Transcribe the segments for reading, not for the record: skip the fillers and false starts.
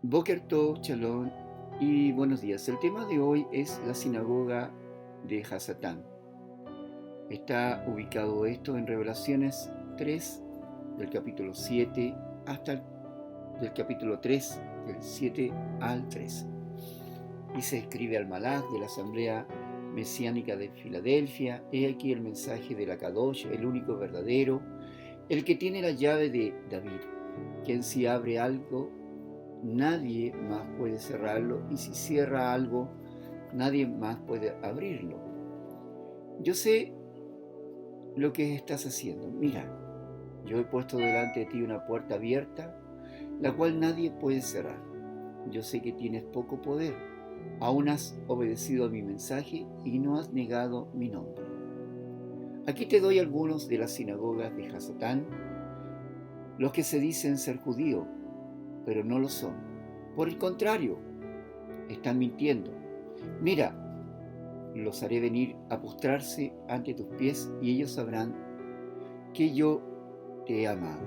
Boker Tov, Shalom y buenos días. El tema de hoy es la sinagoga de Hasatán. Está ubicado esto en Revelaciones 3, del capítulo 7 hasta del capítulo 3, del 7 al 13. Y se escribe al Malach de la Asamblea Mesiánica de Filadelfia: he aquí el mensaje de la Kadosh, el único verdadero, el que tiene la llave de David, quien si abre algo, nadie más puede cerrarlo, y si cierra algo, nadie más puede abrirlo. Yo sé lo que estás haciendo. Mira, yo he puesto delante de ti una puerta abierta, la cual nadie puede cerrar. Yo sé que tienes poco poder, aún has obedecido a mi mensaje y no has negado mi nombre. Aquí te doy algunos de las sinagogas de Hasatán, los que se dicen ser judíos, pero no lo son. Por el contrario, están mintiendo. Mira, los haré venir a postrarse ante tus pies y ellos sabrán que yo te he amado.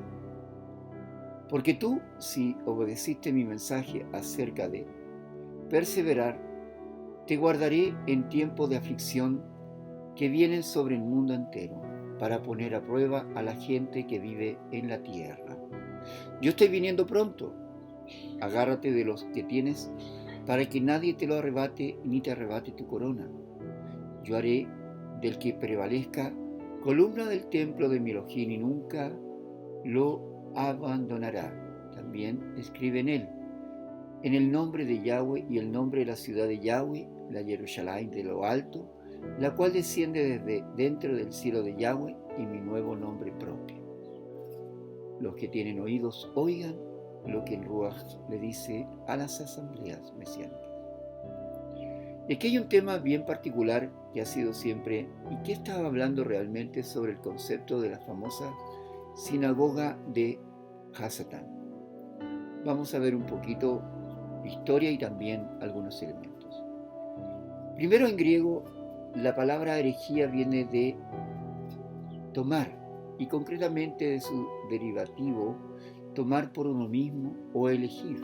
Porque tú, si obedeciste mi mensaje acerca de perseverar, te guardaré en tiempo de aflicción que vienen sobre el mundo entero, para poner a prueba a la gente que vive en la tierra. Yo estoy viniendo pronto. Agárrate de los que tienes, para que nadie te lo arrebate ni te arrebate tu corona. Yo haré del que prevalezca columna del templo de mi Elohim y nunca lo abandonará. También escribe en el nombre de Yahweh y el nombre de la ciudad de Yahweh, la Jerusalén de lo alto, la cual desciende desde dentro del cielo de Yahweh, y mi nuevo nombre propio. Los que tienen oídos oigan lo que el Ruach le dice a las asambleas mesiánicas. Y aquí hay un tema bien particular que ha sido siempre, y que estaba hablando realmente sobre el concepto de la famosa sinagoga de Hasatán. Vamos a ver un poquito historia y también algunos elementos. Primero, en griego, la palabra herejía viene de tomar, y concretamente de su derivativo, tomar por uno mismo o elegir.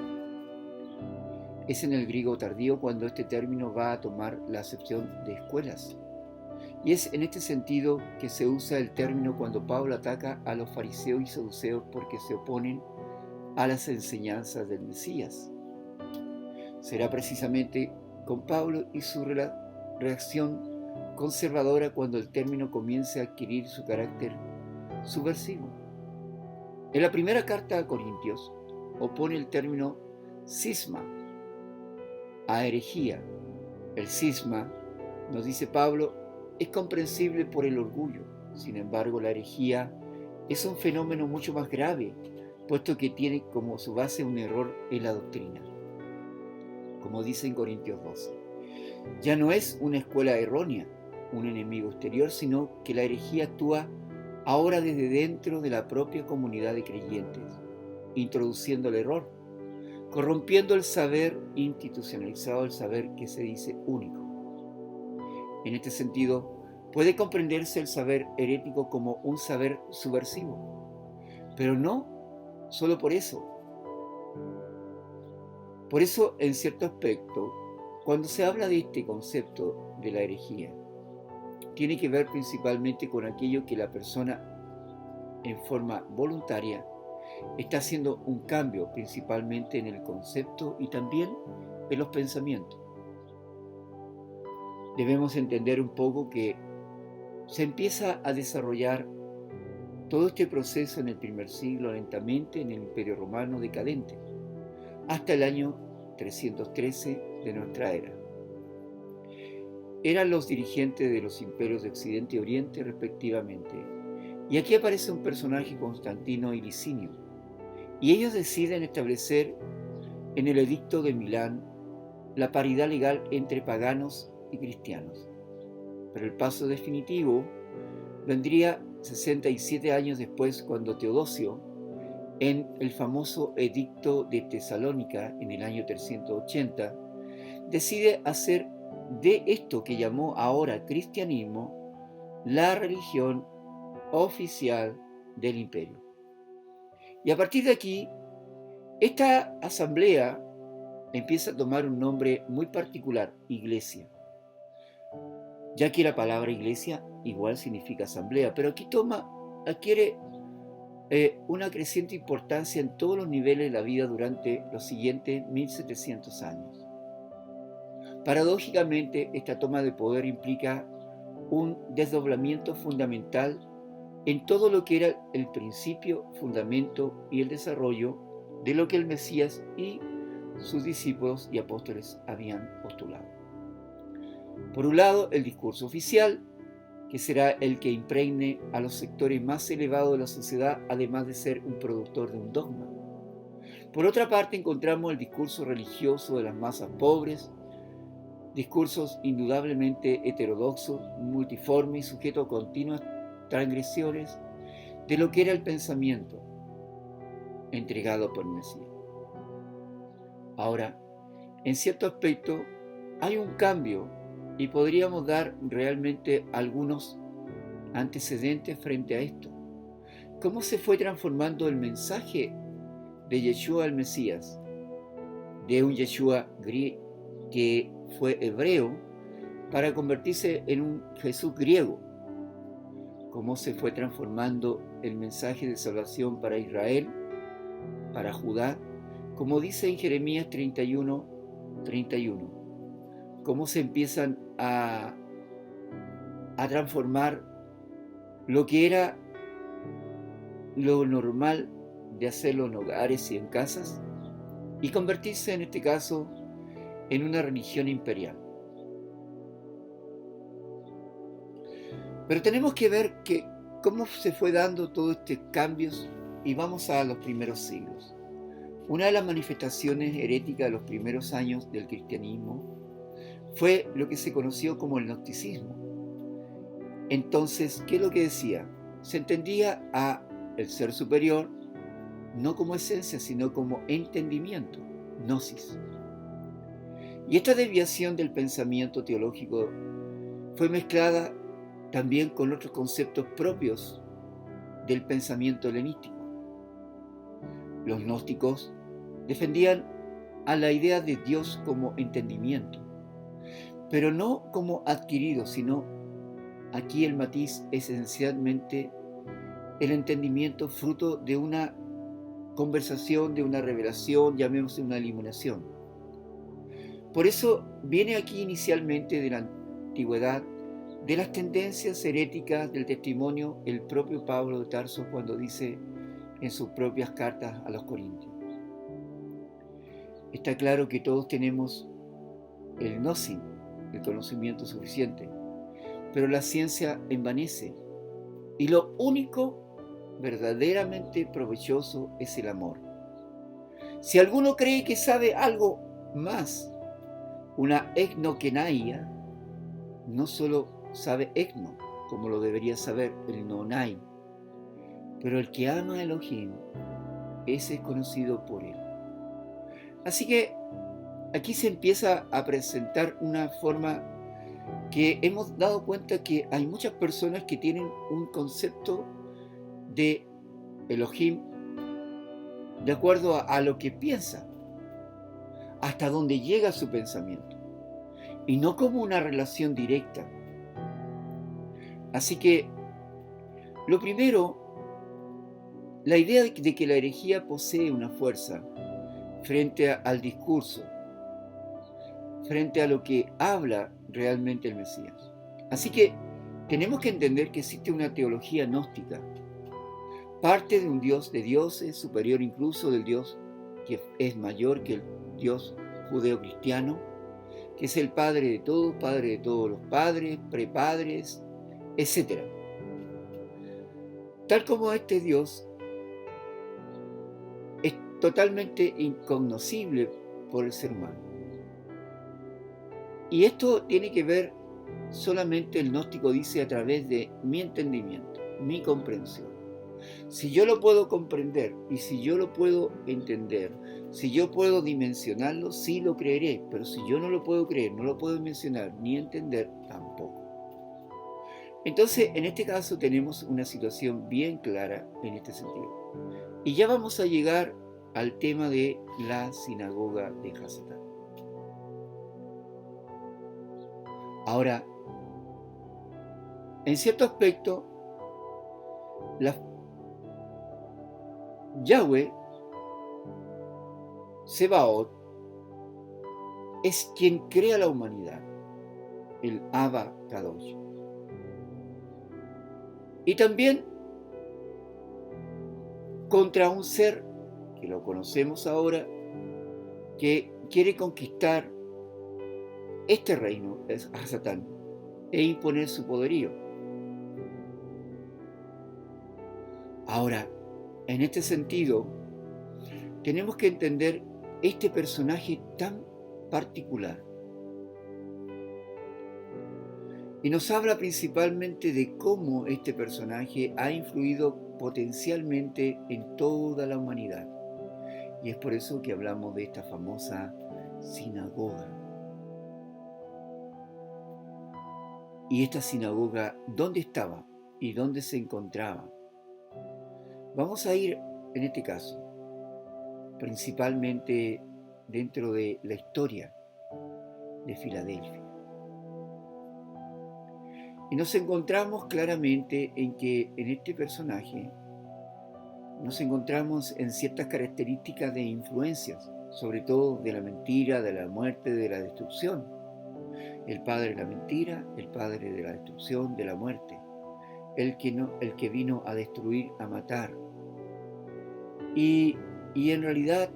Es en el griego tardío cuando este término va a tomar la acepción de escuelas. Y es en este sentido que se usa el término cuando Pablo ataca a los fariseos y saduceos porque se oponen a las enseñanzas del Mesías. Será precisamente con Pablo y su reacción conservadora cuando el término comience a adquirir su carácter subversivo. En la primera carta a Corintios opone el término cisma a herejía. El cisma, nos dice Pablo, es comprensible por el orgullo. Sin embargo, la herejía es un fenómeno mucho más grave, puesto que tiene como su base un error en la doctrina. Como dice en Corintios 12, ya no es una escuela errónea, un enemigo exterior, sino que la herejía actúa ahora desde dentro de la propia comunidad de creyentes, introduciendo el error, corrompiendo el saber institucionalizado, el saber que se dice único. En este sentido, puede comprenderse el saber herético como un saber subversivo, pero no solo por eso. Por eso, en cierto aspecto, cuando se habla de este concepto de la herejía, tiene que ver principalmente con aquello que la persona, en forma voluntaria, está haciendo un cambio principalmente en el concepto y también en los pensamientos. Debemos entender un poco que se empieza a desarrollar todo este proceso en el primer siglo lentamente en el Imperio Romano decadente, hasta el año 313 de nuestra era. Eran los dirigentes de los imperios de Occidente y Oriente respectivamente. Y aquí aparece un personaje, Constantino y Licinio, y ellos deciden establecer en el Edicto de Milán la paridad legal entre paganos y cristianos. Pero el paso definitivo vendría 67 años después, cuando Teodosio, en el famoso Edicto de Tesalónica en el año 380, decide hacer de esto que llamó ahora cristianismo la religión oficial del imperio. Y a partir de aquí, esta asamblea empieza a tomar un nombre muy particular, iglesia, ya que la palabra iglesia igual significa asamblea, pero aquí adquiere una creciente importancia en todos los niveles de la vida durante los siguientes 1700 años. Paradójicamente, esta toma de poder implica un desdoblamiento fundamental en todo lo que era el principio, fundamento y el desarrollo de lo que el Mesías y sus discípulos y apóstoles habían postulado. Por un lado, el discurso oficial, que será el que impregne a los sectores más elevados de la sociedad, además de ser un productor de un dogma. Por otra parte, encontramos el discurso religioso de las masas pobres, discursos indudablemente heterodoxos, multiformes y sujetos a continuas transgresiones de lo que era el pensamiento entregado por el Mesías. Ahora, en cierto aspecto, hay un cambio y podríamos dar realmente algunos antecedentes frente a esto. ¿Cómo se fue transformando el mensaje de Yeshua el Mesías, de un Yeshua que fue hebreo, para convertirse en un Jesús griego? ¿Cómo se fue transformando el mensaje de salvación para Israel, para Judá, como dice en Jeremías 31:31? ¿Cómo se empiezan a transformar lo que era lo normal de hacerlo en hogares y en casas y convertirse en este caso en una religión imperial? Pero tenemos que ver cómo se fue dando todos estos cambios y vamos a los primeros siglos. Una de las manifestaciones heréticas de los primeros años del cristianismo fue lo que se conoció como el gnosticismo. Entonces, ¿qué es lo que decía? Se entendía a el ser superior no como esencia, sino como entendimiento, gnosis. Y esta desviación del pensamiento teológico fue mezclada también con otros conceptos propios del pensamiento helenístico. Los gnósticos defendían a la idea de Dios como entendimiento, pero no como adquirido, sino aquí el matiz es esencialmente el entendimiento fruto de una conversación, de una revelación, llamémosle una iluminación. Por eso viene aquí inicialmente de la antigüedad, de las tendencias heréticas del testimonio, el propio Pablo de Tarso cuando dice en sus propias cartas a los Corintios. Está claro que todos tenemos el gnosis, el conocimiento suficiente, pero la ciencia envanece y lo único verdaderamente provechoso es el amor. Si alguno cree que sabe algo más, una egnokenaia, no solo sabe egno, como lo debería saber el nonai, pero el que ama a Elohim, ese es conocido por él. Así que aquí se empieza a presentar una forma que hemos dado cuenta que hay muchas personas que tienen un concepto de Elohim de acuerdo a lo que piensa, hasta donde llega su pensamiento, y no como una relación directa. Así que, lo primero, la idea de que la herejía posee una fuerza frente al discurso, frente a lo que habla realmente el Mesías. Así que tenemos que entender que existe una teología gnóstica, parte de un Dios de dioses, superior incluso del Dios que es mayor que el Dios judeo-cristiano, que es el Padre de todos los padres, prepadres, etc. Tal como este Dios es totalmente incognoscible por el ser humano. Y esto tiene que ver solamente, el gnóstico dice, a través de mi entendimiento, mi comprensión. Si yo lo puedo comprender y si yo lo puedo entender, si yo puedo dimensionarlo, sí lo creeré, pero si yo no lo puedo creer, no lo puedo dimensionar ni entender, tampoco. Entonces, en este caso tenemos una situación bien clara en este sentido. Y ya vamos a llegar al tema de la sinagoga de Hasatán. Ahora, en cierto aspecto, Yahweh, Sebaot, es quien crea la humanidad, el Abba Kadosh. Y también contra un ser que lo conocemos ahora, que quiere conquistar este reino, es Hasatán, e imponer su poderío. Ahora, en este sentido, tenemos que entender este personaje tan particular. Y nos habla principalmente de cómo este personaje ha influido potencialmente en toda la humanidad. Y es por eso que hablamos de esta famosa sinagoga. Y esta sinagoga, ¿dónde estaba y dónde se encontraba? Vamos a ir, en este caso, principalmente dentro de la historia de Filadelfia. Y nos encontramos claramente en que en este personaje nos encontramos en ciertas características de influencias, sobre todo de la mentira, de la muerte, de la destrucción. El padre de la mentira, el padre de la destrucción, de la muerte. El que vino a destruir, a matar. Y en realidad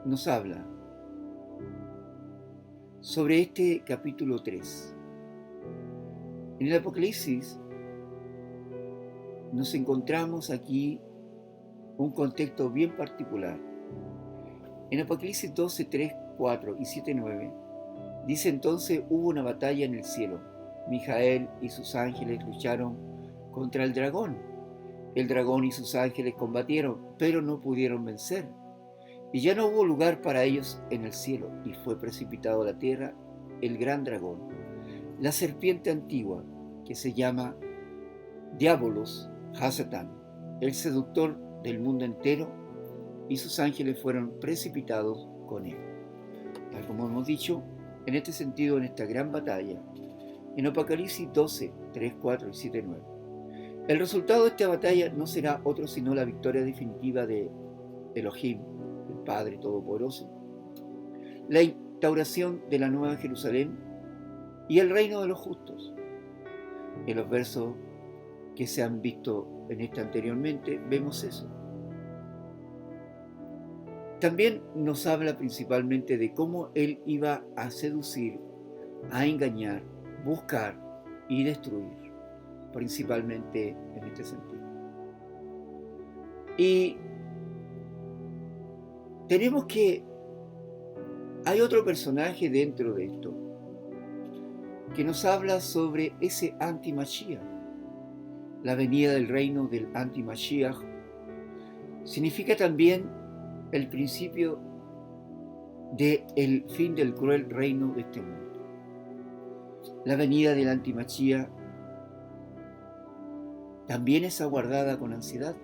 nos habla sobre este capítulo 3. En el Apocalipsis nos encontramos aquí un contexto bien particular. En Apocalipsis 12, 3, 4 y 7, 9 dice: entonces hubo una batalla en el cielo. Mijael y sus ángeles lucharon contra el dragón. El dragón y sus ángeles combatieron, pero no pudieron vencer. Y ya no hubo lugar para ellos en el cielo, y fue precipitado a la tierra el gran dragón, la serpiente antigua, que se llama Diabolos Hasatán, el seductor del mundo entero, y sus ángeles fueron precipitados con él. Tal como hemos dicho, en este sentido, en esta gran batalla, en Apocalipsis 12, 3, 4 y 7, 9, el resultado de esta batalla no será otro sino la victoria definitiva de Elohim, el Padre Todopoderoso, la instauración de la Nueva Jerusalén y el reino de los justos. En los versos que se han visto en esta anteriormente, vemos eso. También nos habla principalmente de cómo él iba a seducir, a engañar, buscar y destruir, principalmente en este sentido. Y tenemos que hay otro personaje dentro de esto que nos habla sobre ese anti-Mashiach. La venida del reino del anti-Mashiach significa también el principio del fin del cruel reino de este mundo. La venida del anti-Mashiach también es aguardada con ansiedad.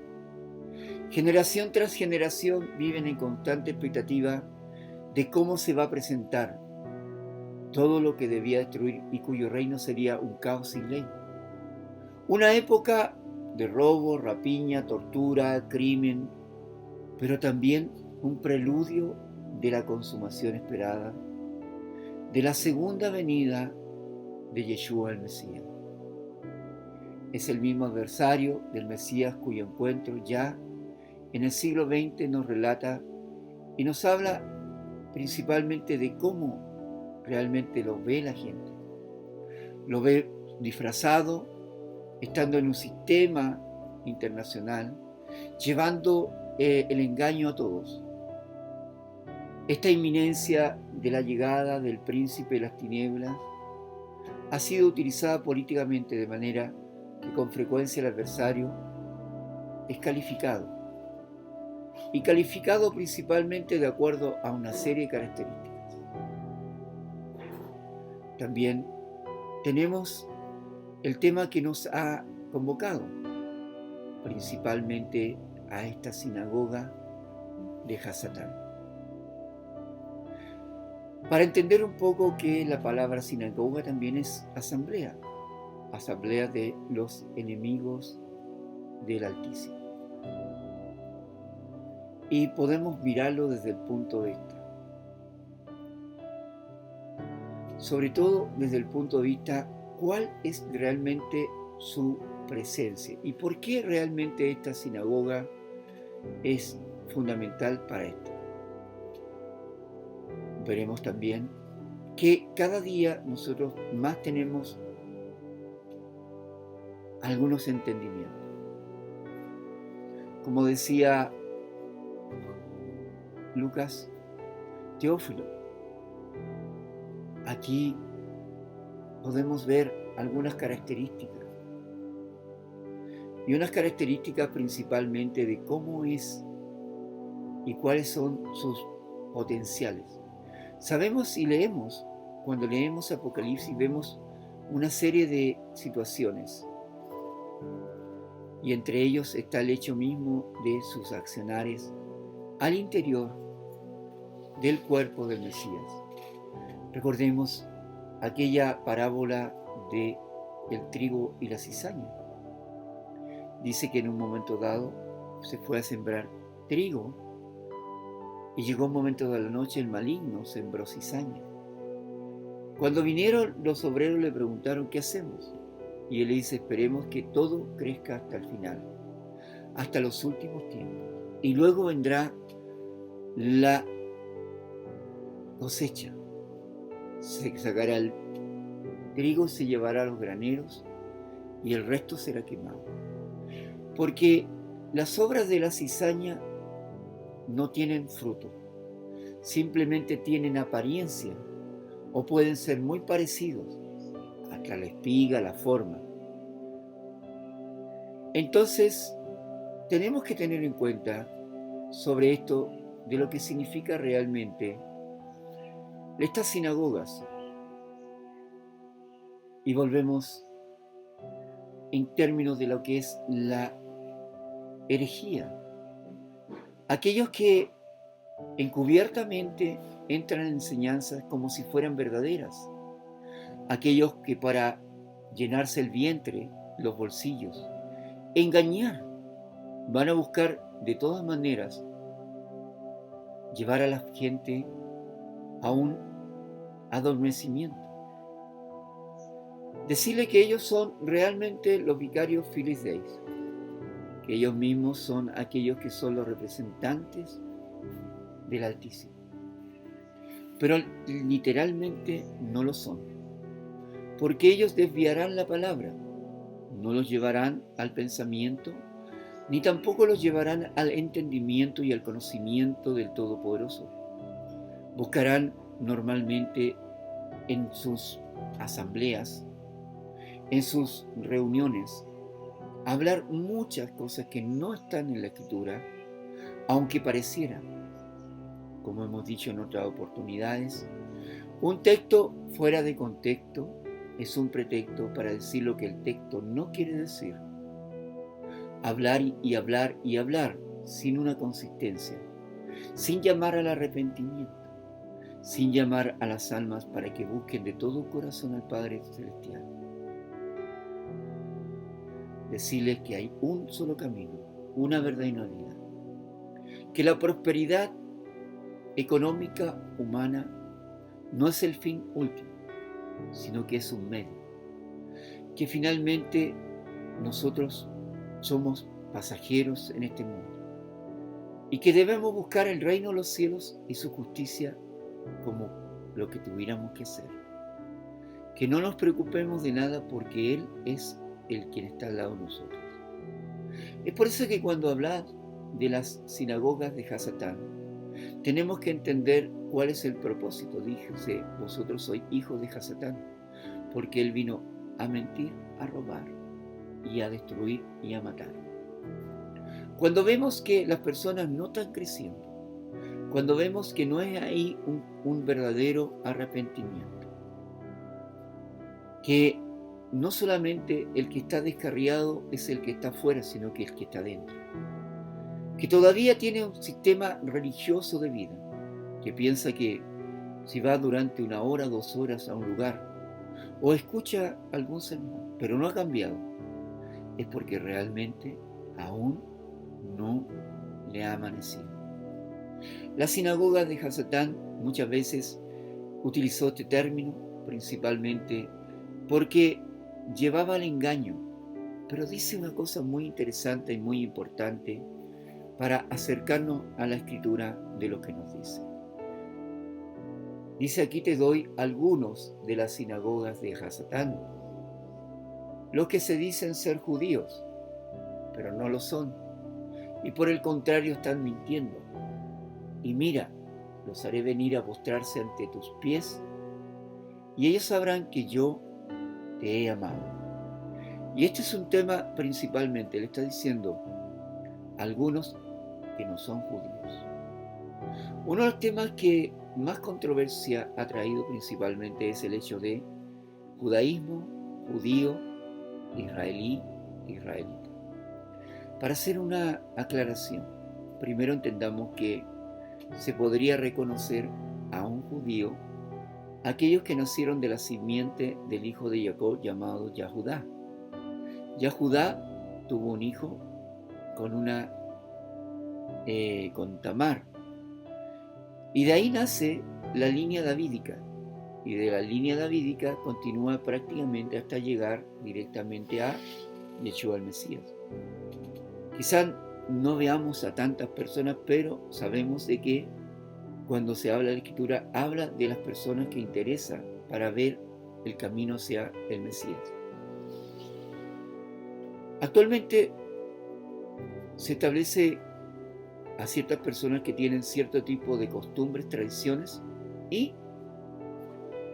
Generación tras generación viven en constante expectativa de cómo se va a presentar todo lo que debía destruir y cuyo reino sería un caos sin ley. Una época de robo, rapiña, tortura, crimen, pero también un preludio de la consumación esperada, de la segunda venida de Yeshua el Mesías. Es el mismo adversario del Mesías cuyo encuentro ya en el siglo XX nos relata y nos habla principalmente de cómo realmente lo ve la gente. Lo ve disfrazado, estando en un sistema internacional, llevando el engaño a todos. Esta inminencia de la llegada del príncipe de las tinieblas ha sido utilizada políticamente de manera que con frecuencia el adversario es calificado. Y calificado principalmente de acuerdo a una serie de características. También tenemos el tema que nos ha convocado, principalmente a esta sinagoga de Hasatán. Para entender un poco que la palabra sinagoga también es asamblea de los enemigos del Altísimo. Y podemos mirarlo desde el punto de vista, sobre todo desde el punto de vista, cuál es realmente su presencia y por qué realmente esta sinagoga es fundamental para esto. Veremos también que cada día nosotros más tenemos algunos entendimientos. Como decía Lucas Teófilo, aquí podemos ver algunas características. Y unas características principalmente de cómo es y cuáles son sus potenciales. Sabemos y leemos, cuando leemos Apocalipsis vemos una serie de situaciones. Y entre ellos está el hecho mismo de sus accionares al interior del cuerpo del Mesías. Recordemos aquella parábola de el trigo y la cizaña. Dice que en un momento dado se fue a sembrar trigo y llegó un momento de la noche, el maligno sembró cizaña. Cuando vinieron los obreros le preguntaron: ¿qué hacemos? Y él le dice: esperemos que todo crezca hasta el final, hasta los últimos tiempos. Y luego vendrá la cosecha. Se sacará el trigo, se llevará a los graneros y el resto será quemado. Porque las obras de la cizaña no tienen fruto, simplemente tienen apariencia o pueden ser muy parecidos, hasta la espiga, la forma. Entonces, tenemos que tener en cuenta sobre esto de lo que significa realmente estas sinagogas. Y volvemos en términos de lo que es la herejía. Aquellos que encubiertamente entran en enseñanzas como si fueran verdaderas. Aquellos que para llenarse el vientre, los bolsillos, engañar, van a buscar de todas maneras llevar a la gente a un adormecimiento. Decirle que ellos son realmente los vicarios Filis Deis, que ellos mismos son aquellos que son los representantes del Altísimo. Pero literalmente no lo son, porque ellos desviarán la palabra, no los llevarán al pensamiento, ni tampoco los llevarán al entendimiento y al conocimiento del Todopoderoso. Buscarán normalmente en sus asambleas, en sus reuniones, hablar muchas cosas que no están en la Escritura, aunque parecieran. Como hemos dicho en otras oportunidades, un texto fuera de contexto es un pretexto para decir lo que el texto no quiere decir. Hablar y hablar y hablar sin una consistencia, sin llamar al arrepentimiento, sin llamar a las almas para que busquen de todo corazón al Padre Celestial. Decirles que hay un solo camino, una verdad y una vida. Que la prosperidad económica humana no es el fin último, sino que es un medio. Que finalmente nosotros somos pasajeros en este mundo y que debemos buscar el reino de los cielos y su justicia como lo que tuviéramos que hacer. Que no nos preocupemos de nada porque Él es el quien está al lado de nosotros. Es por eso que cuando hablas de las sinagogas de Hasatán, tenemos que entender cuál es el propósito. Dice: vosotros sois hijos de Hasatán, porque Él vino a mentir, a robar y a destruir y a matar. Cuando vemos que las personas no están creciendo, cuando vemos que no es ahí un verdadero arrepentimiento, que no solamente el que está descarriado es el que está afuera, sino que el que está dentro. que todavía tiene un sistema religioso de vida, que piensa que si va durante 1 hora, 2 horas a un lugar, o escucha algún sermón, pero no ha cambiado, es porque realmente aún no le ha amanecido. La sinagoga de Hasatán muchas veces utilizó este término principalmente porque llevaba al engaño, pero dice una cosa muy interesante y muy importante para acercarnos a la escritura de lo que nos dice. Dice: aquí te doy algunos de las sinagogas de Hasatán, los que se dicen ser judíos, pero no lo son, y por el contrario están mintiendo. Y mira, los haré venir a postrarse ante tus pies, y ellos sabrán que yo te he amado. Y este es un tema principalmente, le está diciendo algunos que no son judíos. Uno de los temas que más controversia ha traído principalmente es el hecho de judaísmo, judío, israelí, israelita. Para hacer una aclaración, primero entendamos que se podría reconocer a un judío aquellos que nacieron de la simiente del hijo de Jacob llamado Yahudá. Yahudá tuvo un hijo con Tamar, y de ahí nace la línea davídica, y de la línea davídica continúa prácticamente hasta llegar directamente a Yeshua el Mesías. Quizás no veamos a tantas personas, pero sabemos de que cuando se habla de la Escritura, habla de las personas que interesa para ver el camino hacia el Mesías. Actualmente se establece a ciertas personas que tienen cierto tipo de costumbres, tradiciones y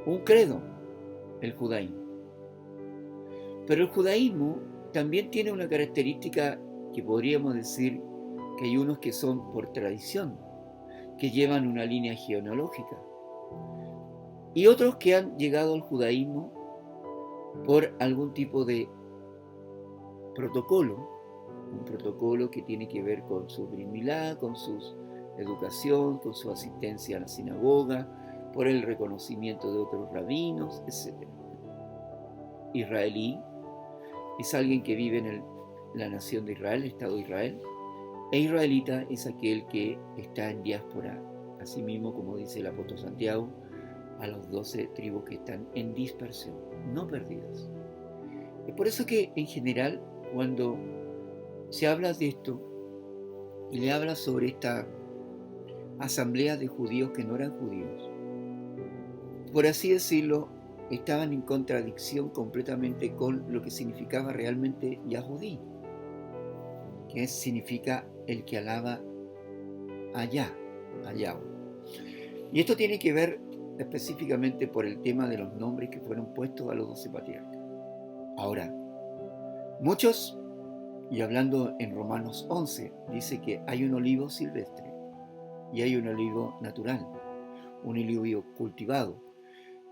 un credo, el judaísmo. Pero el judaísmo también tiene una característica que podríamos decir que hay unos que son por tradición, que llevan una línea genealógica, y otros que han llegado al judaísmo por algún tipo de protocolo, un protocolo que tiene que ver con su Brit Milá, con su educación, con su asistencia a la sinagoga, por el reconocimiento de otros rabinos, etc. Israelí es alguien que vive en la nación de Israel, el Estado de Israel, e israelita es aquel que está en diáspora, asimismo, como dice el apóstol Santiago, a los 12 tribus que están en dispersión, no perdidas. Es por eso que en general, cuando se habla de esto y le habla sobre esta asamblea de judíos que no eran judíos, por así decirlo, estaban en contradicción completamente con lo que significaba realmente Yahudí, que significa el que alaba a Yahweh. Y esto tiene que ver específicamente por el tema de los nombres que fueron puestos a los 12 patriarcas. Ahora, muchos, y hablando en Romanos 11, dice que hay un olivo silvestre y hay un olivo natural, un olivo cultivado.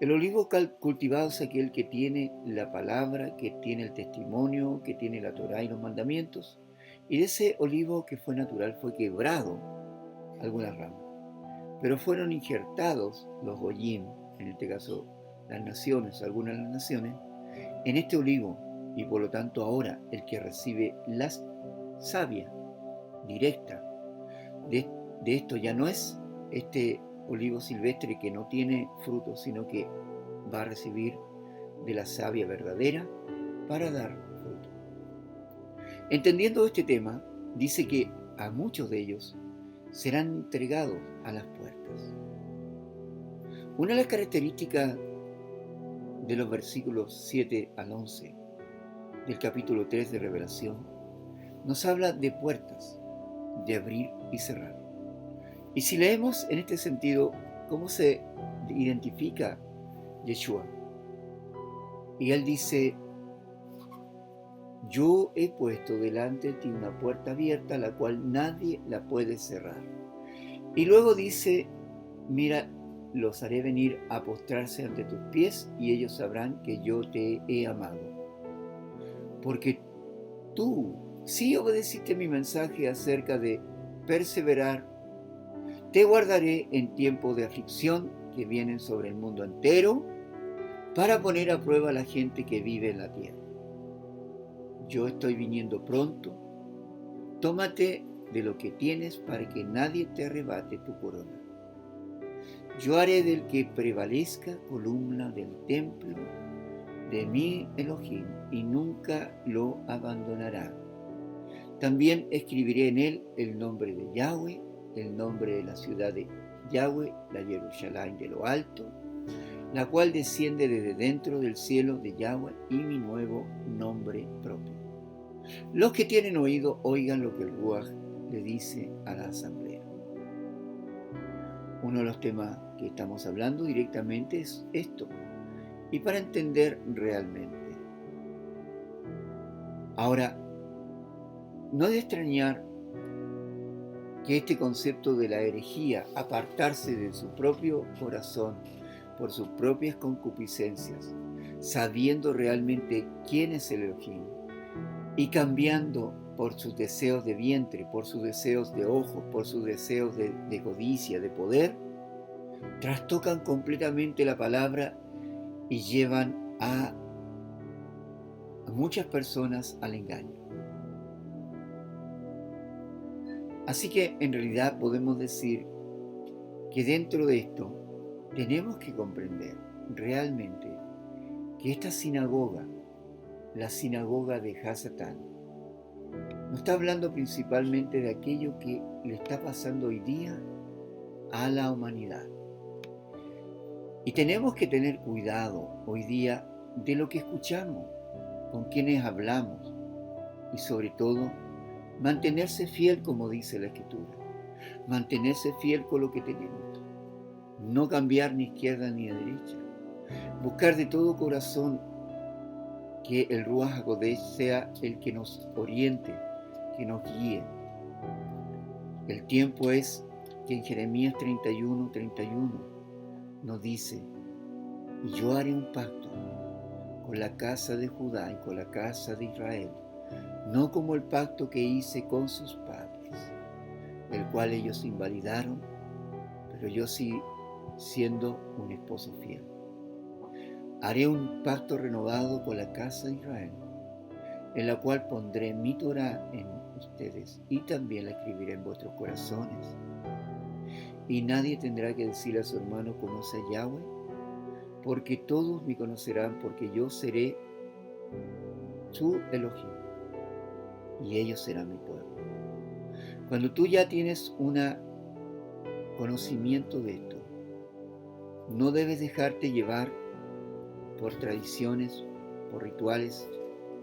El olivo cultivado es aquel que tiene la palabra, que tiene el testimonio, que tiene la Torá y los mandamientos, y de ese olivo que fue natural fue quebrado algunas ramas, pero fueron injertados los goyim, en este caso las naciones, algunas de las naciones, en este olivo, y por lo tanto ahora el que recibe la savia directa de esto ya no es este olivo silvestre que no tiene fruto, sino que va a recibir de la savia verdadera para dar fruto. Entendiendo este tema, dice que a muchos de ellos serán entregados a las puertas. Una de las características de los versículos 7 al 11 del capítulo 3 de Revelación nos habla de puertas, de abrir y cerrar. Y si leemos en este sentido cómo se identifica Yeshua, y él dice: yo he puesto delante de ti una puerta abierta, la cual nadie la puede cerrar. Y luego dice: mira, los haré venir a postrarse ante tus pies, y ellos sabrán que yo te he amado. Porque tú sí obedeciste mi mensaje acerca de perseverar. Te guardaré en tiempo de aflicción que vienen sobre el mundo entero, para poner a prueba a la gente que vive en la tierra. Yo estoy viniendo pronto. Tómate de lo que tienes para que nadie te arrebate tu corona. Yo haré del que prevalezca columna del templo de mi Elohim, y nunca lo abandonará. También escribiré en él el nombre de Yahweh, el nombre de la ciudad de Yahweh, la Jerusalén de lo alto, la cual desciende desde dentro del cielo de Yahweh, y mi nuevo nombre propio. Los que tienen oído, oigan lo que el Ruach le dice a la asamblea. Uno de los temas que estamos hablando directamente es esto, y para entender realmente. Ahora, no es de extrañar que este concepto de la herejía, apartarse de su propio corazón por sus propias concupiscencias, sabiendo realmente quién es el Elohim, y cambiando por sus deseos de vientre, por sus deseos de ojos, por sus deseos de codicia, de poder, trastocan completamente la palabra y llevan a muchas personas al engaño. Así que en realidad podemos decir que dentro de esto tenemos que comprender realmente que esta sinagoga, la sinagoga de Hasatán, nos está hablando principalmente de aquello que le está pasando hoy día a la humanidad. Y tenemos que tener cuidado hoy día de lo que escuchamos, con quienes hablamos, y sobre todo mantenerse fiel, como dice la Escritura, mantenerse fiel con lo que tenemos, no cambiar ni izquierda ni a derecha, buscar de todo corazón que el Ruach HaKodesh sea el que nos oriente, que nos guíe. El tiempo es que en Jeremías 31:31 nos dice: y yo haré un pacto con la casa de Judá y con la casa de Israel, no como el pacto que hice con sus padres, el cual ellos invalidaron, pero yo sí siendo un esposo fiel. Haré un pacto renovado con la casa de Israel, en la cual pondré mi Torá en ustedes y también la escribiré en vuestros corazones. Y nadie tendrá que decirle a su hermano: conoce a Yahweh, porque todos me conocerán, porque yo seré su Elohim y ellos serán mi pueblo. Cuando tú ya tienes un conocimiento de esto, no debes dejarte llevar por tradiciones, por rituales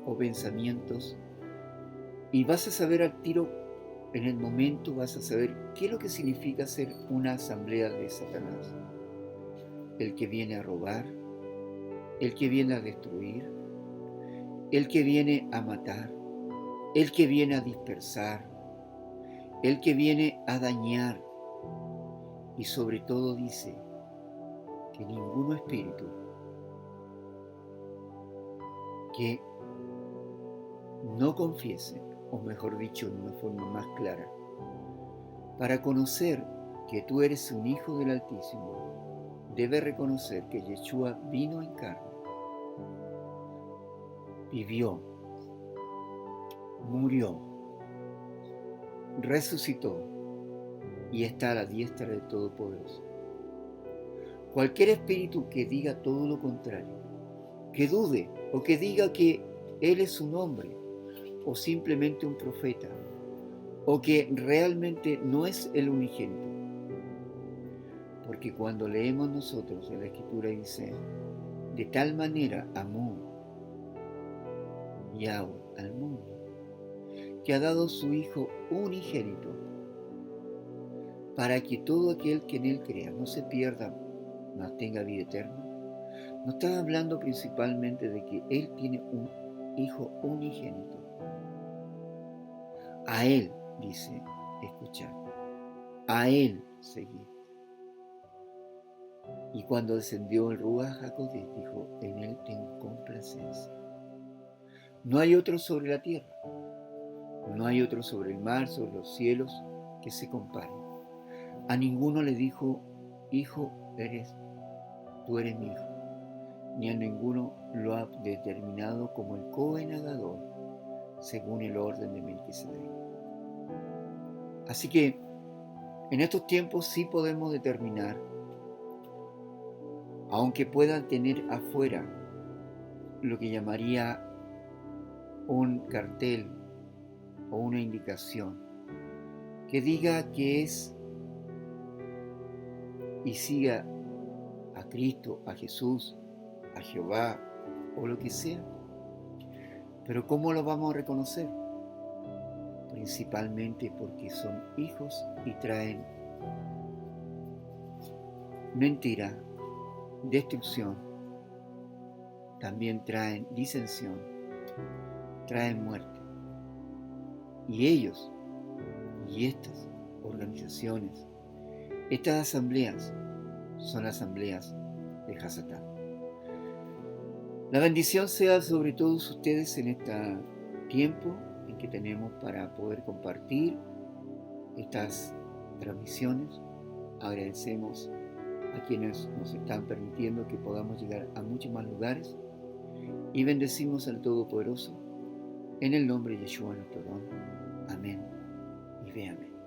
o pensamientos, y vas a saber al tiro, en el momento vas a saber qué es lo que significa ser una asamblea de Satanás. El que viene a robar, el que viene a destruir, el que viene a matar, el que viene a dispersar, el que viene a dañar, y sobre todo dice que ningún espíritu que no confiese, o mejor dicho, de una forma más clara, para conocer que tú eres un hijo del Altísimo, debe reconocer que Yeshua vino en carne, vivió, murió, resucitó y está a la diestra del Todopoderoso. Cualquier espíritu que diga todo lo contrario, que dude o que diga que Él es un hombre o simplemente un profeta, o que realmente no es el unigénito. Porque cuando leemos nosotros en la Escritura dice: de tal manera amó Yahweh al mundo, que ha dado su Hijo unigénito, para que todo aquel que en Él crea no se pierda, mas tenga vida eterna. No está hablando principalmente de que Él tiene un Hijo unigénito. A Él, dice, escuchar, a Él seguir. Y cuando descendió el Ruach HaKodesh, dijo: en Él tengo complacencia. No hay otro sobre la tierra, no hay otro sobre el mar, sobre los cielos, que se comparen. A ninguno le dijo, hijo tú eres mi hijo, ni a ninguno lo ha determinado como el covengador, según el orden de Melquisedec. Así que en estos tiempos sí podemos determinar, aunque puedan tener afuera lo que llamaría un cartel o una indicación que diga que es y siga a Cristo, a Jesús, a Jehová o lo que sea. Pero ¿cómo lo vamos a reconocer? Principalmente porque son hijos y traen mentira, destrucción, también traen disensión, traen muerte. Y ellos y estas organizaciones, estas asambleas, son asambleas de Hasatán. La bendición sea sobre todos ustedes en este tiempo en que tenemos para poder compartir estas transmisiones. Agradecemos a quienes nos están permitiendo que podamos llegar a muchos más lugares y bendecimos al Todopoderoso en el nombre de Yeshua nuestro don. Amén y ve amén.